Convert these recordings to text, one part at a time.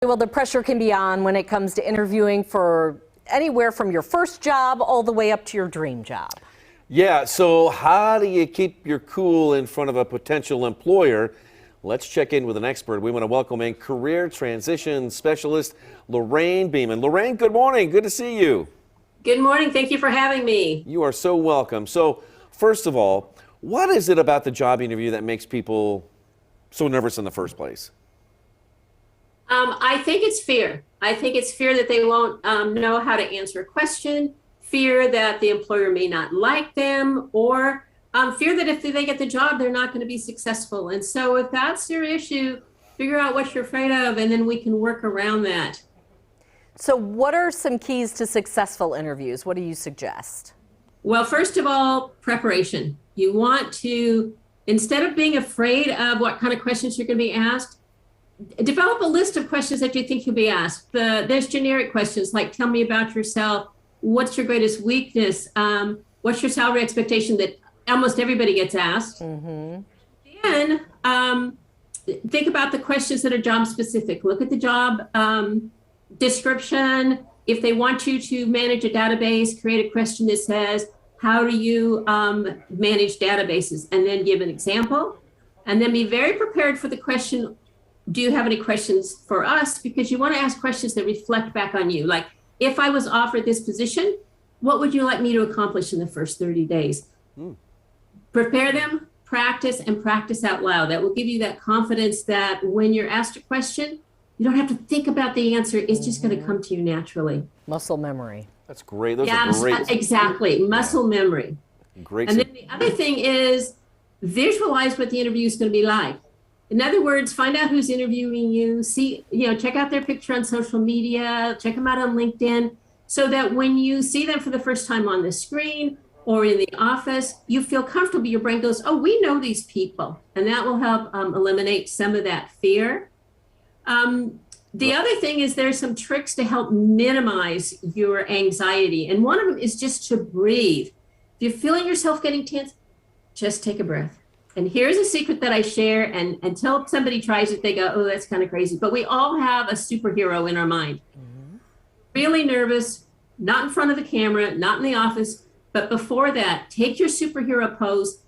Well, the pressure can be on when it comes to interviewing for anywhere from your first job all the way up to your dream job. Yeah, so how do you keep your cool in front of a potential employer? Let's check in with an expert. We want to welcome in career transition specialist Lorraine Beeman. Lorraine, good morning. Good to see you. Good morning. Thank you for having me. You are so welcome. So, first of all, what is it about the job interview that makes people so nervous in the first place? I think it's fear. I think it's fear that they won't know how to answer a question, fear that the employer may not like them, or fear that if they get the job, they're not going to be successful. And so if that's your issue, figure out what you're afraid of, and then we can work around that. So what are some keys to successful interviews? What do you suggest? Well, first of all, preparation. You want to, instead of being afraid of what kind of questions you're going to be asked, develop a list of questions that you think you'll be asked. There's generic questions like, tell me about yourself. What's your greatest weakness? What's your salary expectation that almost everybody gets asked? Mm-hmm. Then think about the questions that are job specific. Look at the job description. If they want you to manage a database, create a question that says, how do you manage databases? And then give an example. And then be very prepared for the question, do you have any questions for us? Because you want to ask questions that reflect back on you. Like, if I was offered this position, what would you like me to accomplish in the first 30 days? Prepare them, practice, and practice out loud. That will give you that confidence that when you're asked a question, you don't have to think about the answer. It's just going to come to you naturally. Muscle memory. That's great. Those are great. Exactly. Muscle memory. Great. And then the other thing is visualize what the interview is going to be like. In other words, find out who's interviewing you, check out their picture on social media, check them out on LinkedIn, so that when you see them for the first time on the screen or in the office, you feel comfortable. Your brain goes, oh, we know these people. And that will help eliminate some of that fear. The other thing is there's some tricks to help minimize your anxiety. And one of them is just to breathe. If you're feeling yourself getting tense, just take a breath. And here's a secret that I share, and until somebody tries it, they go, oh, that's kind of crazy. But we all have a superhero in our mind. Mm-hmm. Really nervous, not in front of the camera, not in the office. But before that, take your superhero pose,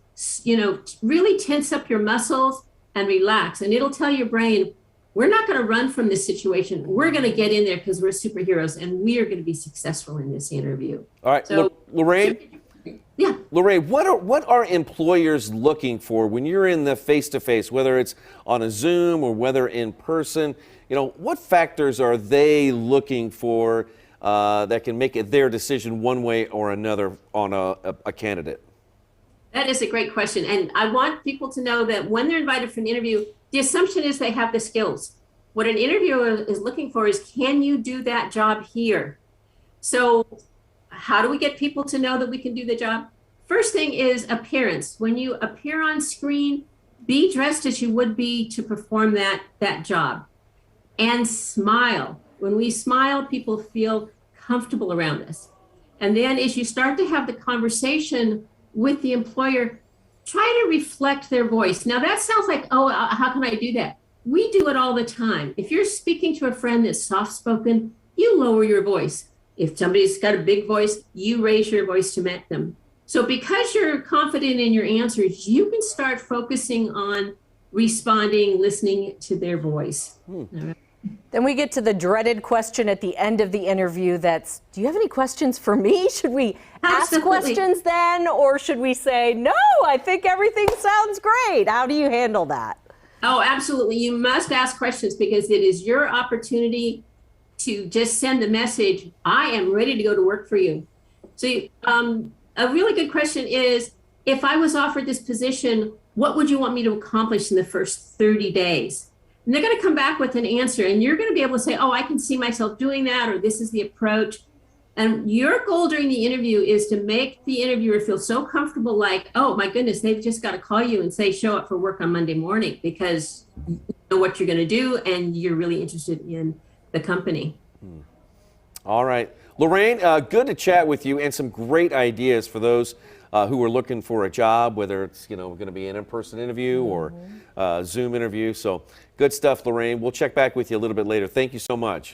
really tense up your muscles and relax. And it'll tell your brain, we're not going to run from this situation. We're going to get in there because we're superheroes, and we are going to be successful in this interview. All right, so, Lorraine? Yeah. Lorraine, what are employers looking for when you're in the face-to-face, whether it's on a Zoom or whether in person? What factors are they looking for that can make it their decision one way or another on a candidate? That is a great question. And I want people to know that when they're invited for an interview, the assumption is they have the skills. What an interviewer is looking for is, can you do that job here? So how do we get people to know that we can do the job? First thing is appearance. When you appear on screen, be dressed as you would be to perform that job. And smile. When we smile, people feel comfortable around us. And then as you start to have the conversation with the employer, try to reflect their voice. Now that sounds like, oh, how can I do that? We do it all the time. If you're speaking to a friend that's soft-spoken, you lower your voice. If somebody's got a big voice, you raise your voice to match them. So because you're confident in your answers, you can start focusing on responding, listening to their voice. Then we get to the dreaded question at the end of the interview that's, do you have any questions for me? Should we ask questions then? Or should we say, no, I think everything sounds great? How do you handle that? Oh, absolutely. You must ask questions because it is your opportunity to just send the message, I am ready to go to work for you. So a really good question is, if I was offered this position, what would you want me to accomplish in the first 30 days? And they're going to come back with an answer, and you're going to be able to say, oh, I can see myself doing that, or this is the approach. And your goal during the interview is to make the interviewer feel so comfortable, like, oh, my goodness, they've just got to call you and say, show up for work on Monday morning, because you know what you're going to do, and you're really interested in the company. All right. Lorraine, good to chat with you, and some great ideas for those who are looking for a job, whether it's going to be an in-person interview or Zoom interview. So good stuff, Lorraine. We'll check back with you a little bit later. Thank you so much.